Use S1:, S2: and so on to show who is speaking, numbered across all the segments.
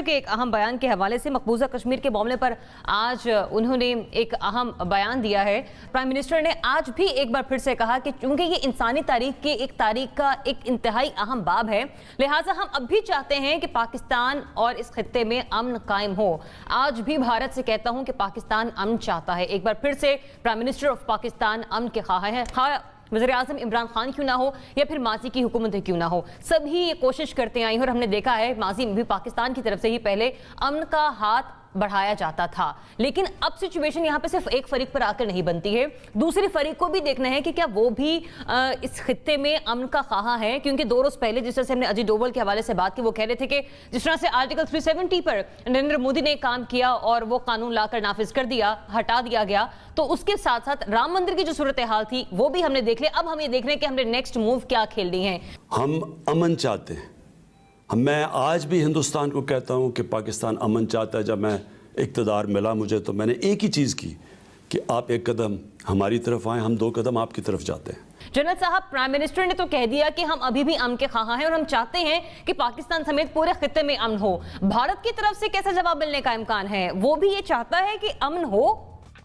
S1: के एक अहम बयान के हवाले से मकबूजा कश्मीर के मामले पर आज उन्होंने एक अहम बयान दिया है। प्राइम मिनिस्टर ने आज भी एक बार फिर से कहा कि चूंकि ये इंसानी तारीख का एक इंतहाई अहम बाब है, लिहाजा हम अब भी चाहते हैं कि पाकिस्तान और इस खित्ते में अमन कायम हो। आज भी भारत से कहता हूं कि पाकिस्तान अमन चाहता है। एक बार फिर से प्राइम मिनिस्टर ऑफ पाकिस्तान अमन के ख्वाह है। वज़ीर-ए-आज़म इमरान खान क्यों ना हो या फिर माजी की हुकूमतें क्यों ना हो, सभी ये कोशिश करते आई और हमने देखा है माजी में भी पाकिस्तान की तरफ से ही पहले अमन का हाथ बढ़ाया जाता था। लेकिन अब सिचुएशन यहाँ पे सिर्फ एक फरीक पर आकर नहीं बनती है, दूसरे फरीक को भी देखना है कि क्या वो भी इस खित्ते में अमन का ख़्वाह है। क्योंकि 2 रोज़ पहले जिस तरह से हमने अजीत डोभाल के हवाले से बात की, वो कह रहे थे कि जिस तरह से आर्टिकल 370 पर नरेंद्र मोदी ने काम किया और वो कानून लाकर नाफिज कर दिया, हटा दिया गया, तो उसके साथ साथ राम मंदिर की जो सूरत हाल थी वो भी हमने देख लिया। अब हम ये देख रहे हैं कि हमने नेक्स्ट मूव क्या खेलनी है।
S2: हम अमन चाहते हैं। मैं आज भी हिंदुस्तान को कहता हूं कि पाकिस्तान अमन चाहता है। जब मैं इक़्तिदार मिला मुझे, तो मैंने एक ही चीज़ की कि आप एक कदम हमारी तरफ आएँ, हम 2 कदम आपकी तरफ जाते हैं।
S1: जनरल साहब, प्राइम मिनिस्टर ने तो कह दिया कि हम अभी भी अमन के ख्वाह हैं और हम चाहते हैं कि पाकिस्तान समेत पूरे खित्ते में अमन हो। भारत की तरफ से कैसा जवाब मिलने का इम्कान है? वो भी ये चाहता है कि अमन हो?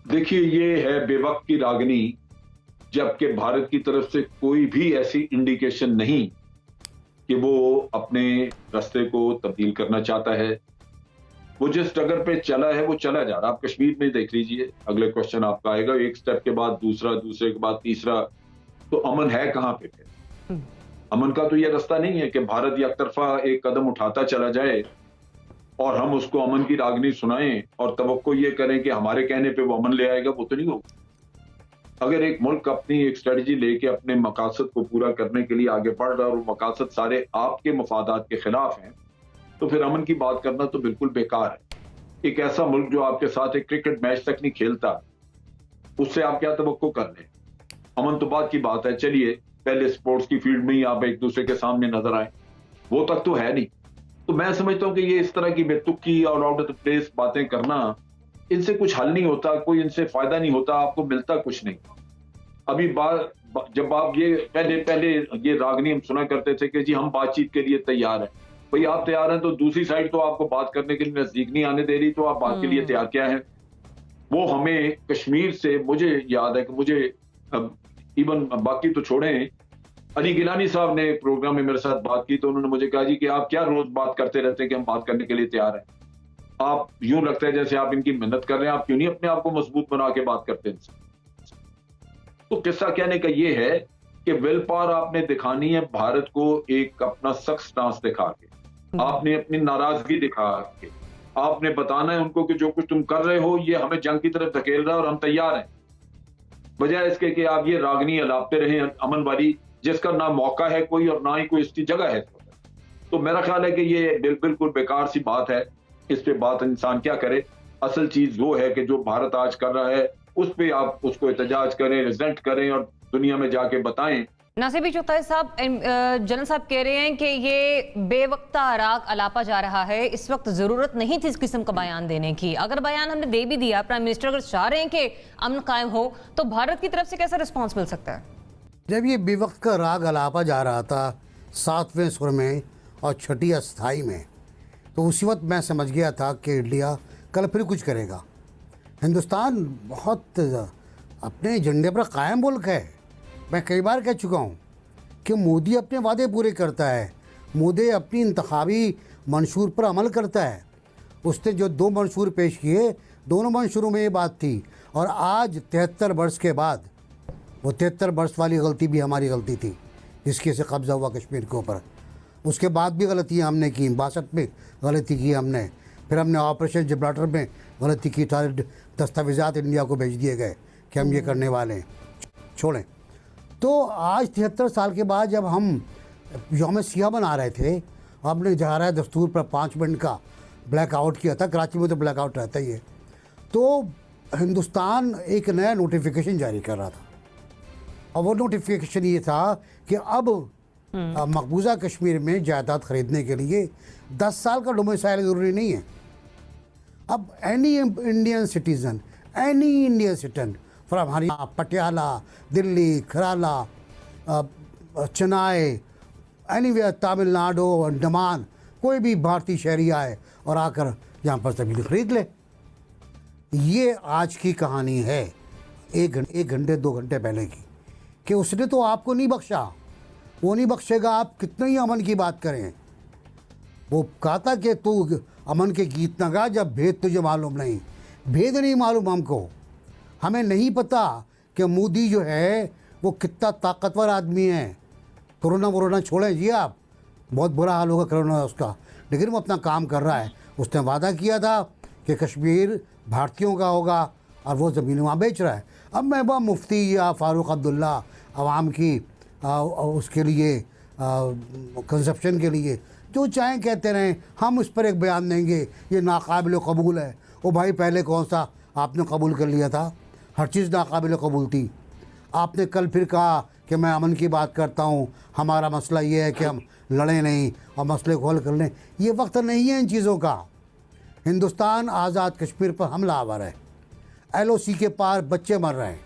S3: देखिए, ये है बेवक्त की रागनी, जबकि भारत की तरफ से कोई भी ऐसी इंडिकेशन नहीं कि वो अपने रास्ते को तब्दील करना चाहता है। वो जिस डगर पे चला है वो चला जा रहा। आप कश्मीर में देख लीजिए, अगले क्वेश्चन आपका आएगा, एक स्टेप के बाद दूसरा, दूसरे के बाद तीसरा, तो अमन है कहां पे फिर? अमन का तो ये रास्ता नहीं है कि भारत एक तरफा एक कदम उठाता चला जाए और हम उसको अमन की रागनी सुनाएं और तवक्को ये करें कि हमारे कहने पे वो अमन ले आएगा। वो तो नहीं होगा। अगर एक मुल्क अपनी एक स्ट्रेटजी लेके अपने मकासद को पूरा करने के लिए आगे बढ़ रहा है और वो मकासद सारे आपके मफादात के खिलाफ हैं, तो फिर अमन की बात करना तो बिल्कुल बेकार है। एक ऐसा मुल्क जो आपके साथ एक क्रिकेट मैच तक नहीं खेलता, उससे आप क्या तवक्को कर लें? अमन तो बात की बात है। चलिए, पहले स्पोर्ट्स की फील्ड में ही आप एक दूसरे के सामने नजर आए, वो तक तो है नहीं। तो मैं समझता हूं कि ये इस तरह की बेतुकी और आउट ऑफ द प्लेस बातें करना, इनसे कुछ हल नहीं होता, कोई इनसे फायदा नहीं होता, आपको मिलता कुछ नहीं। अभी जब आप ये पहले ये रागनी हम सुना करते थे कि जी हम बातचीत के लिए तैयार हैं। भाई आप तैयार हैं तो दूसरी साइड तो आपको बात करने के लिए नजदीक नहीं आने दे रही, तो आप बात के लिए तैयार क्या हैं? वो हमें कश्मीर से, मुझे याद है कि मुझे इवन बाकी तो छोड़ें, अली गिलानी साहब ने प्रोग्राम में मेरे साथ बात की तो उन्होंने मुझे कहा जी कि आप क्या रोज बात करते रहते हैं कि हम बात करने के लिए तैयार हैं। आप यूं लगता है जैसे आप इनकी मेहनत कर रहे हैं, आप क्यों नहीं अपने आप को मजबूत बना के बात करते हैं? तो किस्सा कहने का ये है कि विल पावर आपने दिखानी है भारत को, एक अपना सख्त स्टांस दिखा के, आपने अपनी नाराजगी दिखा के, आपने बताना है उनको कि जो कुछ तुम कर रहे हो ये हमें जंग की तरफ धकेल रहा है और हम तैयार हैं, बजाय इसके कि आप ये रागनी अलापते रहे अमन वाली, जिसका ना मौका है कोई और ना ही कोई इसकी जगह है। तो मेरा ख्याल है कि ये बिल्कुल बेकार सी बात है। इस पे बात इंसान क्या करे? असल चीज वो है कि जो भारत आज कर रहा है उस पे आप उसको एहतजाज करें, रिजेंट करें और दुनिया में जाके बताएं।
S1: नासिबी चौथाई साहब, जनरल साहब कह रहे हैं कि ये बेवक्ता राग अलापा जा रहा है, इस वक्त जरूरत नहीं थी इस किस्म का बयान देने की। अगर बयान हमने दे भी दिया, प्राइम मिनिस्टर अगर चाह रहे हैं कि अमन कायम हो, तो भारत की तरफ से कैसा रिस्पॉन्स मिल सकता है?
S4: जब ये बेवक्त का राग अलापा जा रहा था 7वें सुर में और 6ठी अस्थाई में, तो उसी वक्त मैं समझ गया था कि इंडिया कल फिर कुछ करेगा। हिंदुस्तान बहुत अपने एजेंडे पर कायम मुल्क है। मैं कई बार कह चुका हूँ कि मोदी अपने वादे पूरे करता है, मोदी अपनी इंतखाबी मंशूर पर अमल करता है। उसने जो 2 मंशूर पेश किए, दोनों मंशूरों में ये बात थी। और आज 73 वर्ष के बाद, वो 73 वर्ष वाली गलती भी हमारी गलती थी जिसके से कब्ज़ा हुआ कश्मीर के ऊपर। उसके बाद भी गलतियाँ हमने की, 62 में गलती की हमने, फिर हमने ऑपरेशन जिब्राल्टर में गलती की, सारे दस्तावेज़ात इंडिया को भेज दिए गए कि हम ये करने वाले हैं, छोड़ें। तो आज 73 साल के बाद जब हम यौम सियाह मना रहे थे, हमने जहारा दस्तूर पर 5 मिनट का ब्लैक आउट किया था, कराची में तो ब्लैक आउट रहता ही है, तो हिंदुस्तान एक नया नोटिफिकेशन जारी कर रहा था। और वो नोटिफिकेशन ये था कि अब मकबूजा कश्मीर में जायदाद ख़रीदने के लिए 10 साल का डोमिसाइल ज़रूरी नहीं है। अब any Indian citizen from Haryana, Patiala, Delhi, कराला, चेन्नई, एनीवेयर, तमिलनाडु, अंडमान, कोई भी भारतीय शहरी आए और आकर यहाँ पर ज़मीन खरीद ले। ये आज की कहानी है, एक घंटे 2 घंटे पहले की, कि उसने तो आपको नहीं बख्शा, वो नहीं बख्शेगा, आप कितने ही अमन की बात करें। वो कहा था कि तू अमन के गीत ना गा जब भेद तुझे मालूम नहीं। भेद नहीं मालूम हमको, हमें नहीं पता कि मोदी जो है वो कितना ताकतवर आदमी है। कोरोना वोरोना छोड़ें जी आप, बहुत बुरा हाल होगा कोरोना उसका, लेकिन वो अपना काम कर रहा है। उसने वादा किया था कि कश्मीर भारतीयों का होगा और वो ज़मीन वहाँ बेच रहा है। अब मैं वह मुफ्ती या फ़ारूक अब्दुल्ला आवाम की उसके लिए कंजप्शन के लिए जो चाहें कहते रहें, हम इस पर एक बयान देंगे, ये नाकाबिल कबूल है। ओ भाई, पहले कौन सा आपने कबूल कर लिया था? हर चीज़ नाकाबिल कबूल थी। आपने कल फिर कहा कि मैं अमन की बात करता हूँ, हमारा मसला ये है कि हम लड़ें नहीं और मसले को हल कर लें। ये वक्त नहीं है इन चीज़ों का। हिंदुस्तान आज़ाद कश्मीर पर हमला आवर है, LOC के पार बच्चे मर रहे हैं,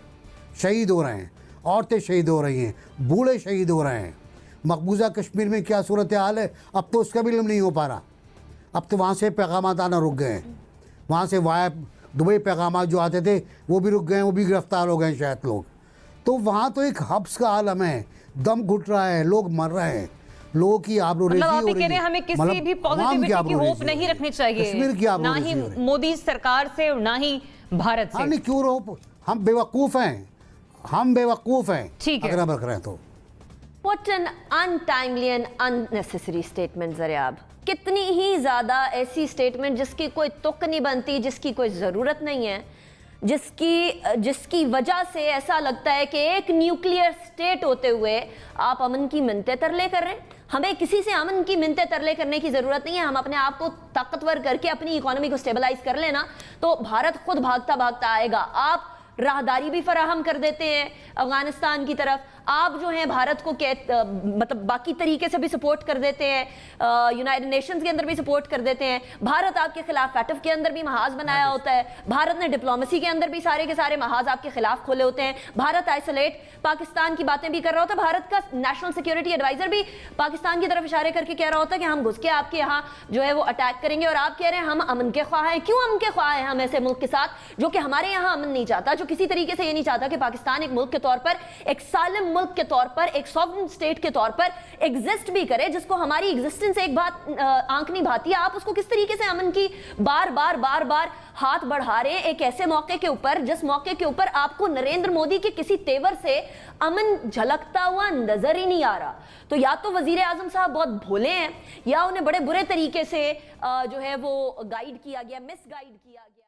S4: शहीद हो रहे हैं, औरतें शहीद हो रही हैं, बूढ़े शहीद हो रहे हैं। मकबूजा कश्मीर में क्या सूरत हाल है, अब तो उसका भी इल्म नहीं हो पा रहा। अब तो वहाँ से पैगामात आना रुक गए हैं, वहाँ से वाया दुबई पैगामात जो आते थे वो भी रुक गए हैं, वो भी गिरफ्तार हो गए शायद लोग। तो वहाँ तो एक हब्स का आलम है, दम घुट रहा है, लोग मर रहे हैं, लोगों की आबरूरेज़ी हो रही है।
S1: कह रहे हैं हमें किसी भी पॉजिटिविटी की होप नहीं रखनी चाहिए,
S4: कश्मीर की
S1: ना ही मोदी सरकार से और ना ही भारत से।
S4: नहीं, क्यों होप? हम बेवकूफ़ हैं, हम बेवकूफ़ हैं,
S1: ठीक है,
S4: अगर हम रख रहे हैं तो।
S5: What an untimely and unnecessary statement Zaryab. कितनी ही ज़्यादा ऐसी स्टेटमेंट जिसकी कोई तुक नहीं बनती, जिसकी कोई ज़रूरत नहीं है, जिसकी वजह से ऐसा लगता है कि एक न्यूक्लियर स्टेट होते हुए आप अमन की मिन्नतें तरले कर रहे हैं। हमें किसी से अमन की मिन्नतें तरले करने की ज़रूरत नहीं है। हम अपने आप को ताकतवर करके अपनी इकोनॉमी को स्टेबलाइज कर लेना तो भारत खुद भागता भागता आएगा। आप राहदारी भी फराहम कर देते हैं अफगानिस्तान की तरफ, आप जो हैं भारत को मतलब बाकी तरीके से भी सपोर्ट कर देते हैं, यूनाइटेड नेशंस के अंदर भी सपोर्ट कर देते हैं। भारत आपके खिलाफ फैटफ के अंदर भी महाज बनाया होता है, भारत ने डिप्लोमेसी के अंदर भी सारे के सारे महाज आपके खिलाफ खोले होते हैं। भारत आइसोलेट पाकिस्तान की बातें भी कर रहा होता है, भारत का नेशनल सिक्योरिटी एडवाइजर भी पाकिस्तान की तरफ इशारे करके कह रहा होता है कि हम घुस के आपके यहाँ जो है वो अटैक करेंगे, और आप कह रहे हैं हम अमन के ख्वाह हैं। क्यों अमन के ख्वाह हैं हम ऐसे मुल्क के साथ जो कि हमारे यहाँ अमन नहीं चाहता, जो किसी तरीके से ये नहीं चाहता कि पाकिस्तान एक मुल्क के तौर पर, एक सालिम मुल्क के तौर पर, एक सॉवरेन स्टेट के तौर पर एग्जिस्ट भी करे, जिसको हमारी एग्जिस्टेंस एक बात आंख नहीं भाती है। आप उसको किस तरीके से अमन की बार बार हाथ बढ़ा रहे हैं एक ऐसे मौके के ऊपर जिस मौके के ऊपर आपको नरेंद्र मोदी के किसी तेवर से अमन झलकता हुआ नजर ही नहीं आ रहा। तो या तो वजीर आजम साहब बहुत भोले हैं या उन्हें बड़े बुरे तरीके से जो है वो गाइड किया गया, मिस गाइड किया गया।